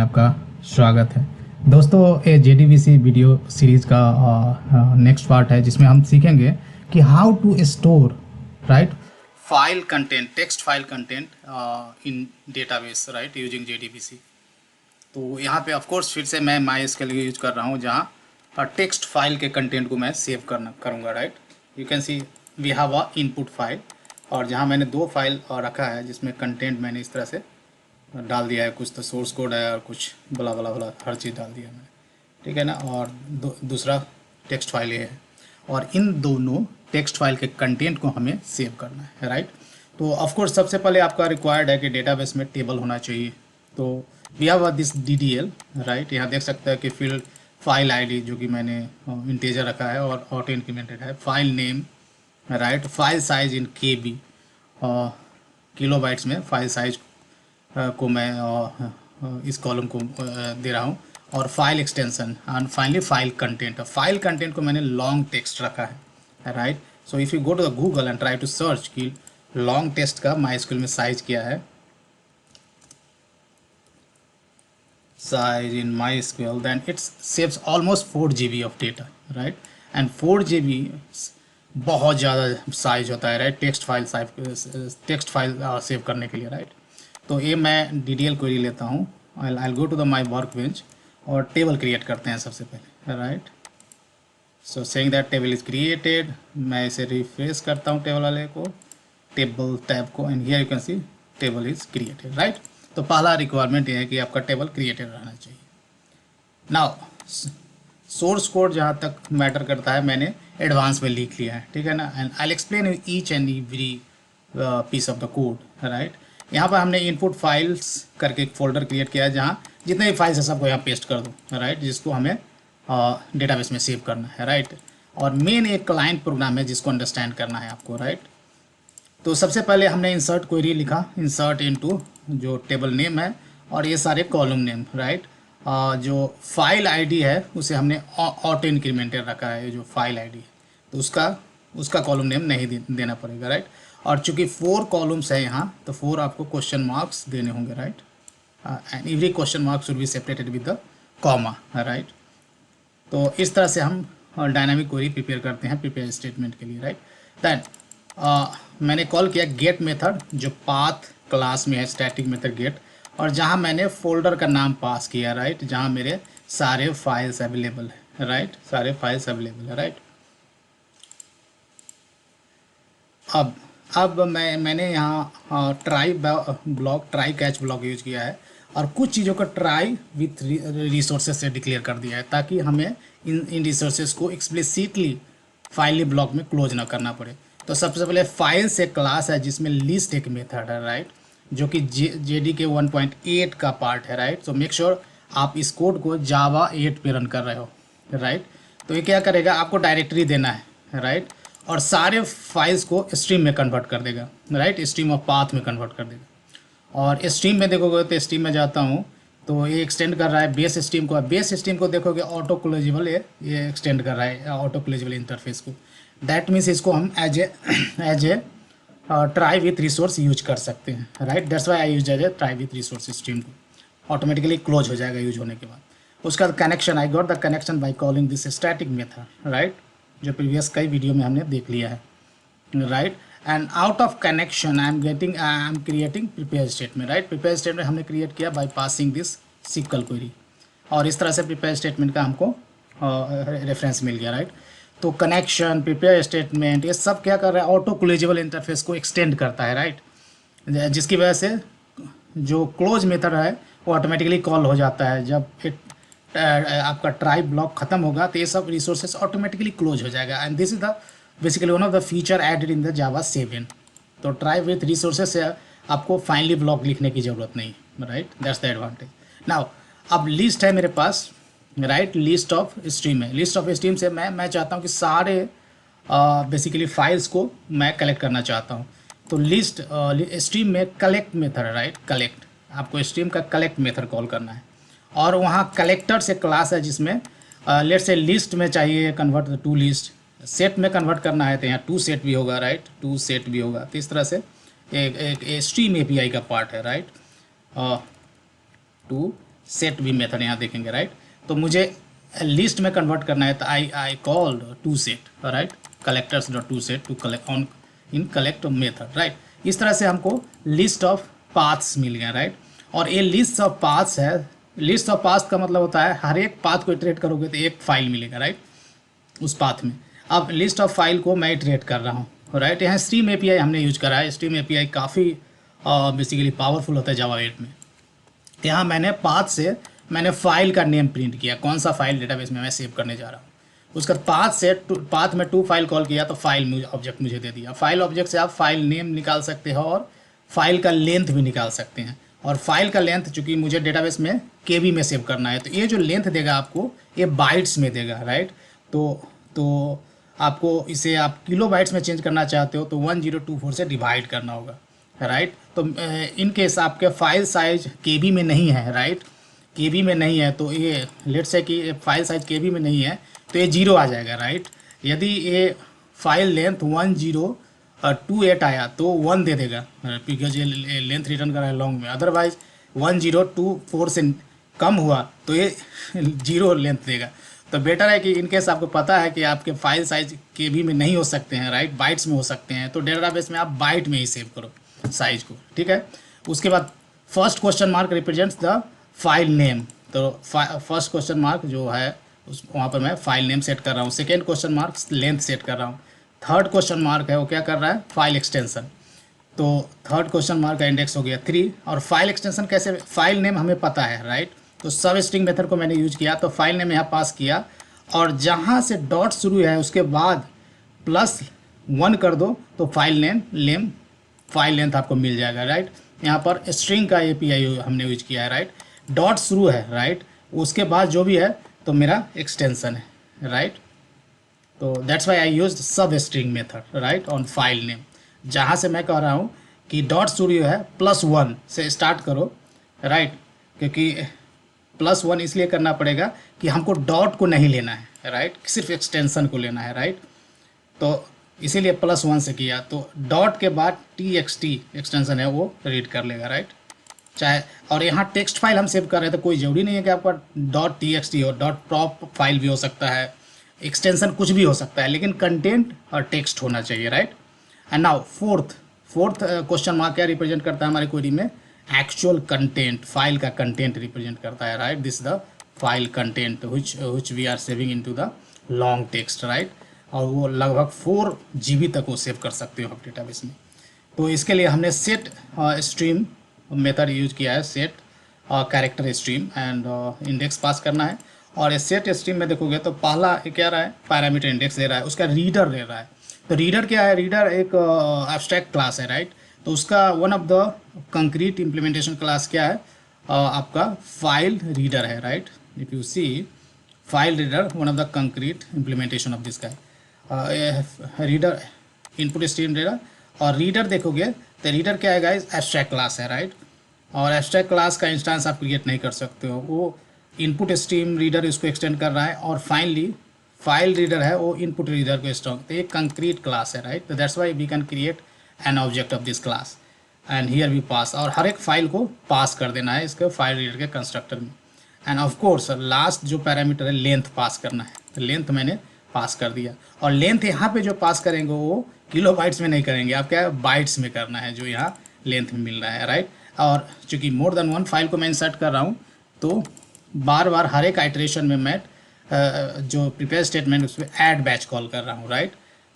आपका स्वागत है। दोस्तों, ये JDBC वीडियो सीरीज़ का नेक्स्ट पार्ट है जिसमें हम सीखेंगे कि how to store right file content, text file content in database right using JDBC। तो यहाँ पे ऑफ कोर्स फिर से मैं MySQL यूज कर रहा हूँ जहाँ टेक्स्ट फाइल के कंटेंट को मैं सेव करूँगा right. You can see we have a input file और जहाँ मैंने दो फाइल रखा है जिसमें कंटेंट मैंने इस तरह से डाल दिया है, कुछ तो सोर्स कोड है और कुछ बला बला बला हर चीज़ डाल दिया मैंने, ठीक है ना। और दूसरा टेक्स्ट फाइल ये है और इन दोनों टेक्स्ट फाइल के कंटेंट को हमें सेव करना है राइट। तो ऑफ कोर्स सबसे पहले आपका रिक्वायर्ड है कि डेटाबेस में टेबल होना चाहिए। तो we have this DDL right. यहाँ देख सकते हैं कि फील्ड फाइल ID जो कि मैंने इंटीजर रखा है और ऑटो इंक्रीमेंटेड है, file name right, file size in KB kilobytes में फाइल साइज को मैं इस कॉलम को दे रहा हूँ, और file extension and finally file content. File content को मैंने लॉन्ग टेक्स्ट रखा है right. So if you go to the Google and try to search कि लॉन्ग टेक्स्ट का MySQL में साइज क्या है, size in MySQL, then it saves almost 4 GB of data right, and 4 GB बहुत ज़्यादा साइज होता है राइट टेक्स्ट फाइल सेव करने के लिए राइट। तो ये मैं DDL क्वेरी लेता हूँ, I'll go to the my workbench और टेबल क्रिएट करते हैं सबसे पहले right. So saying that table is created, मैं इसे रिफ्रेश करता हूँ टेबल वाले को, टेबल टैब को, and here you can C table is created right. तो पहला रिक्वायरमेंट ये है कि आपका टेबल क्रिएटेड रहना चाहिए। नाउ सोर्स कोड जहाँ तक मैटर करता है मैंने एडवांस में लिख लिया है, ठीक है ना, and I explain you each and every piece of the code right. यहाँ पर हमने इनपुट फाइल्स करके एक फोल्डर क्रिएट किया है जहाँ जितने भी फाइल्स है सबको यहाँ पेस्ट कर दो राइट, जिसको हमें डेटाबेस में सेव करना है राइट। और मेन एक क्लाइंट प्रोग्राम है जिसको अंडरस्टैंड करना है आपको राइट। तो सबसे पहले हमने इंसर्ट क्वेरी लिखा, इंसर्ट इनटू जो टेबल नेम है और ये सारे कॉलम नेम राइट। जो फाइल ID है उसे हमने ऑटो इंक्रीमेंटेड रखा है, जो फाइल ID है तो उसका कॉलम नेम नहीं देना पड़ेगा राइट। और चूंकि 4 कॉलम्स है यहाँ तो 4 आपको क्वेश्चन मार्क्स देने होंगे right, and every question marks should be separated with the comma right. तो इस तरह से हम डायनामिक क्वेरी प्रिपेयर करते हैं प्रिपेयर स्टेटमेंट के लिए राइट। दैन मैंने कॉल किया गेट मेथड जो पाथ क्लास में है, स्टैटिक मेथड गेट, और जहाँ मैंने फोल्डर का नाम पास किया राइट, जहाँ मेरे सारे फाइल्स अवेलेबल है राइट, सारे फाइल्स अवेलेबल है राइट। अब मैंने यहाँ ट्राई कैच ब्लॉक यूज किया है और कुछ चीज़ों का ट्राई विथ रिसोर्सेज से डिक्लेयर कर दिया है ताकि हमें इन रिसोर्सेज को एक्सप्लिसिटली फाइल ब्लॉक में क्लोज ना करना पड़े। तो सबसे पहले फाइल से क्लास है जिसमें लिस्ट एक मेथड है राइट, जो कि JDK 1.8 का पार्ट है राइट। सो मेक श्योर आप इस कोड को Java 8 पे रन कर रहे हो राइट। तो ये क्या करेगा, आपको डायरेक्टरी देना है राइट, और सारे फाइल्स को स्ट्रीम में कन्वर्ट कर देगा राइट, स्ट्रीम ऑफ पाथ में कन्वर्ट कर देगा। और स्ट्रीम में देखोगे तो स्ट्रीम में जाता हूँ तो ये एक्सटेंड कर रहा है बेस स्ट्रीम को, बेस स्ट्रीम को देखोगे ऑटो क्लोजेबल ये एक्सटेंड कर रहा है ऑटो क्लोजेबल इंटरफेस को। दैट मीन्स इसको हम as a try with resource use कर सकते हैं right. That's why I use as a try with resource stream को, ऑटोमेटिकली क्लोज हो जाएगा यूज होने के बाद। उसका connection, I got the connection by calling this static method right, जो प्रीवियस कई वीडियो में हमने देख लिया है right. And out of connection I am creating prepare statement right. Prepare statement हमने क्रिएट किया by passing this SQL query, और इस तरह से प्रिपेयर स्टेटमेंट का हमको रेफरेंस मिल गया राइट। तो कनेक्शन, प्रिपेयर स्टेटमेंट, ये सब क्या कर रहा है, ऑटो क्लोजेबल इंटरफेस को एक्सटेंड करता है राइट, जिसकी वजह से जो क्लोज मेथड है वो ऑटोमेटिकली कॉल हो जाता है। जब आपका ट्राई ब्लॉक खत्म होगा तो ये सब रिसोर्सेज ऑटोमेटिकली क्लोज हो जाएगा, and this is the basically one of the feature added in the Java 7। तो ट्राई विथ रिसोर्सेज से आपको फाइनली ब्लॉक लिखने की ज़रूरत नहीं right, that's the advantage. Now अब लिस्ट है मेरे पास राइट, लिस्ट ऑफ स्ट्रीम है, लिस्ट ऑफ स्ट्रीम से मैं चाहता हूँ कि सारे बेसिकली फाइल्स को मैं कलेक्ट करना चाहता हूँ। तो लिस्ट स्ट्रीम में कलेक्ट मेथड है राइट, कलेक्ट, आपको स्ट्रीम का कलेक्ट मेथड कॉल करना है, और वहाँ कलेक्टर से क्लास है जिसमें लेट्स से लिस्ट में चाहिए कन्वर्ट टू लिस्ट, सेट में कन्वर्ट करना है तो यहाँ टू सेट भी होगा राइट, टू सेट भी होगा। तो इस तरह से एक स्ट्रीम API का पार्ट है राइट, टू सेट भी मेथड यहाँ देखेंगे, राइट। तो मुझे लिस्ट में कन्वर्ट करना है, तो I called to set, right, collectors dot to set to collect on in collect method, right. इस तरह से हमको लिस्ट ऑफ पाथ्स मिल गया, राइट। और ये लिस्ट ऑफ पाथ्स है, लिस्ट ऑफ पाथ का मतलब होता है हर एक पाथ को इटरेट करोगे तो एक फाइल मिलेगा, राइट, उस पाथ में। अब लिस्ट ऑफ फाइल को मैं इटरेट कर रहा हूँ, राइट। यहाँ स्ट्रीम एपीआई हमने यूज करा है। स्ट्रीम एपीआई काफ़ी बेसिकली पावरफुल होता है जावा 8 में। यहाँ मैंने पाथ से मैंने फाइल का नेम प्रिंट किया, कौन सा फाइल डेटाबेस में मैं सेव करने जा रहा हूँ। उसका पाथ से पाथ में टू फाइल कॉल किया तो फाइल ऑब्जेक्ट मुझे दे दिया। फाइल ऑब्जेक्ट से आप फाइल नेम निकाल सकते हो और फाइल का लेंथ भी निकाल सकते हैं। और फाइल का लेंथ चूँकि मुझे डेटाबेस में केबी में सेव करना है, तो ये जो लेंथ देगा आपको ये बाइट्स में देगा, राइट। तो आपको इसे आप किलो बाइट्स में चेंज करना चाहते हो तो 1024 से डिवाइड करना होगा, राइट। तो इन केस आपके फाइल साइज केबी में नहीं है, राइट, केबी में नहीं है, तो ये लेट्स से कि फाइल साइज केबी में नहीं है तो ये 0 आ जाएगा, राइट। यदि ये फाइल लेंथ 1028 आया तो 1 दे देगा, बिकॉज ये लेंथ रिटर्न कर रहा है लॉन्ग में। अदरवाइज 1024 से कम हुआ तो ये 0 लेंथ देगा। तो बेटर है कि इनकेस आपको पता है कि आपके फाइल साइज केबी में नहीं हो सकते हैं, राइट, बाइट्स में हो सकते हैं, तो डेटाबेस में आप बाइट में ही सेव करो साइज को, ठीक है। उसके बाद first question mark represents the file name, तो फर्स्ट क्वेश्चन मार्क जो है उस वहाँ पर मैं फाइल नेम सेट कर रहा हूँ। Second question mark length set कर रहा हूँ। थर्ड क्वेश्चन मार्क है वो क्या कर रहा है, फाइल एक्सटेंशन। तो थर्ड क्वेश्चन मार्क का इंडेक्स हो गया 3। और फाइल एक्सटेंशन कैसे, फाइल नेम हमें पता है, राइट। तो सब स्ट्रिंग मेथड को मैंने यूज किया, तो फाइल नेम यहाँ पास किया और जहाँ से डॉट शुरू है उसके बाद +1 कर दो तो फाइल लेंथ आपको मिल जाएगा, राइट। यहाँ पर स्ट्रिंग का एपीआई हमने यूज किया है, राइट। डॉट शुरू है, राइट, उसके बाद जो भी है तो मेरा एक्सटेंशन है, राइट। तो दैट्स वाई आई यूज सब string method, right, on file name. जहाँ से मैं कह रहा हूँ कि डॉट शुरू है +1 से स्टार्ट करो, राइट, क्योंकि +1 इसलिए करना पड़ेगा कि हमको डॉट को नहीं लेना है, राइट, सिर्फ एक्सटेंशन को लेना है, राइट। तो इसीलिए +1 से किया। तो डॉट के बाद txt एक्सटेंशन है वो रीड कर लेगा, राइट। चाहे और यहाँ टेक्स्ट फाइल हम सेव कर रहे हैं तो कोई ज़रूरी नहीं है कि आपका .txt हो, .prop फाइल भी हो सकता है, एक्सटेंशन कुछ भी हो सकता है, लेकिन कंटेंट और टेक्स्ट होना चाहिए, right. And now fourth question mark क्या रिप्रेजेंट करता है हमारी क्वेरी में, एक्चुअल कंटेंट, फाइल का कंटेंट रिप्रेजेंट करता है, right. This the file content which we are saving into the long text, right. और वो लगभग 4 GB तक वो सेव कर सकते हो आप डेटाबेस में। तो इसके लिए हमने सेट स्ट्रीम मेथड यूज किया है, set character stream and index pass करना है। और सेट स्ट्रीम में देखोगे तो पहला क्या रहा है, पैरामीटर इंडेक्स दे रहा है, उसका रीडर दे रहा है। तो रीडर क्या है, रीडर एक एब्स्ट्रैक्ट क्लास है, राइट। तो उसका one of the concrete implementation class क्या है, आपका फाइल रीडर है, right. If you see file reader one of the concrete implementation of this का रीडर इनपुट स्ट्रीम रीडर। और रीडर देखोगे तो रीडर क्या है गाइस, एब्स्ट्रैक्ट क्लास है, राइट। और एब्स्ट्रैक्ट क्लास का इंस्टेंस आप क्रिएट नहीं कर सकते हो, वो इनपुट स्ट्रीम रीडर इसको एक्सटेंड कर रहा है। और फाइनली फाइल रीडर है वो इनपुट रीडर को स्टॉक, तो ये कंक्रीट क्लास है, राइट। तो that's why we can create an object of this class and here we pass, और हर एक फाइल को पास कर देना है इसके फाइल रीडर के कंस्ट्रक्टर में। एंड ऑफ कोर्स लास्ट जो पैरामीटर है लेंथ पास करना है, तो लेंथ मैंने पास कर दिया। और लेंथ यहाँ पे जो पास करेंगे वो किलो बाइट्स में नहीं करेंगे, आप क्या बाइट्स में करना है जो यहाँ लेंथ में मिल रहा है, राइट। और चूँकि मोर देन 1 फाइल को मैं इंसर्ट कर रहा हूँ तो बार बार हर एक आइट्रेशन में मैं जो प्रिपेयर स्टेटमेंट उस पर ऐड बैच कॉल कर रहा हूँ, राइट।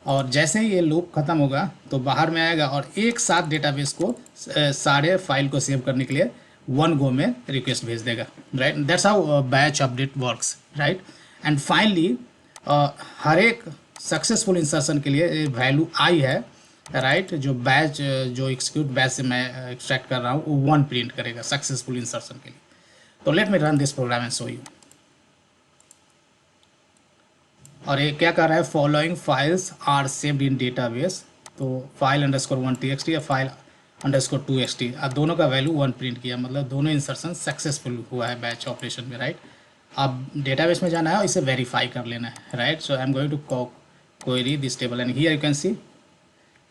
और जैसे ही ये लूप ख़त्म होगा तो बाहर में आएगा और एक साथ डेटाबेस को सारे फाइल को सेव करने के लिए 1 गो में रिक्वेस्ट भेज देगा, right. That's how batch update works, right. And finally हर एक सक्सेसफुल इंसर्शन के लिए वैल्यू आई है, राइट। जो बैच जो एक्सिक्यूट बैच से मैं एक्सट्रैक्ट कर रहा हूँ वो 1 प्रिंट करेगा सक्सेसफुल इंसर्शन के लिए। तो let me run this program and show you. और ये क्या कर रहा है, following files are saved in database. तो फाइल _1 txt या फाइल _2 xt, दोनों का वैल्यू 1 प्रिंट किया, मतलब दोनों इंसर्शन सक्सेसफुल हुआ है बैच ऑपरेशन में, राइट। अब डेटाबेस में जाना है और इसे वेरीफाई कर लेना है, right. So I am going to query this table and here you can see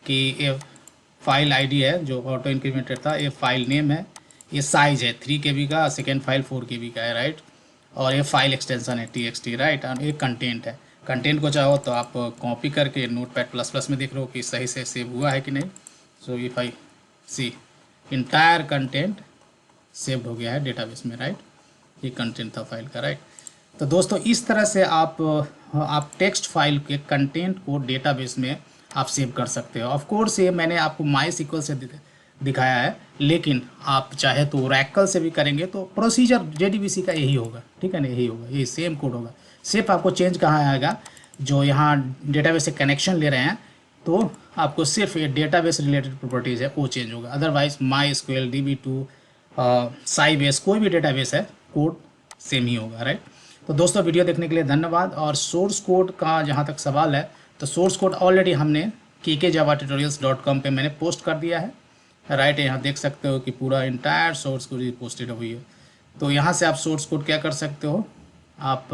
कि ये फाइल आईडी है जो ऑटो इंक्रीमेंटेड था, ये फाइल नेम है, ये साइज है 3 KB का, सेकेंड फाइल 4 KB का है, राइट। और ये फाइल एक्सटेंशन है TXT, राइट। और ये कंटेंट है। कंटेंट को चाहो तो आप कॉपी करके नोटपैड प्लस प्लस में देख लो कि सही से सेव हुआ है कि नहीं। So if I see entire content saved हो गया है डेटाबेस में, राइट। ये कंटेंट था फाइल का, राइट। तो दोस्तों इस तरह से आप टेक्स्ट फाइल के कंटेंट को डेटाबेस में आप सेव कर सकते हो। ऑफ कोर्स ये मैंने आपको माई सिक्वल से दिखाया है, लेकिन आप चाहे तो ओरेकल से भी करेंगे तो प्रोसीजर JDBC का यही होगा, ठीक है ना, यही होगा, यही सेम कोड होगा। सिर्फ आपको चेंज कहाँ आएगा, जो यहाँ डेटाबेस से कनेक्शन ले रहे हैं तो आपको सिर्फ ये डेटाबेस रिलेटेड प्रॉपर्टीज़ है वो चेंज होगा। अदरवाइज MySQL DB2 साइबेस कोई भी डेटाबेस है कोड सेम ही होगा, राइट। तो दोस्तों वीडियो देखने के लिए धन्यवाद। और सोर्स कोड का जहाँ तक सवाल है तो सोर्स कोड ऑलरेडी हमने kkjavatutorials.com पे मैंने पोस्ट कर दिया है, राइट। यहाँ देख सकते हो कि पूरा इंटायर सोर्स कोड पोस्टेड हुई है। तो यहाँ से आप सोर्स कोड क्या कर सकते हो, आप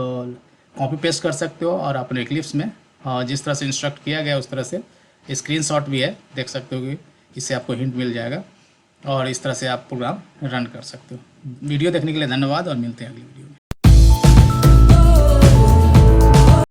कॉपी पेस्ट कर सकते हो और अपने इक्लिप्स में जिस तरह से इंस्ट्रक्ट किया गया उस तरह से स्क्रीनशॉट भी है, देख सकते हो कि इससे आपको हिंट मिल जाएगा और इस तरह से आप प्रोग्राम रन कर सकते हो। वीडियो देखने के लिए धन्यवाद और मिलते हैं अगली वीडियो।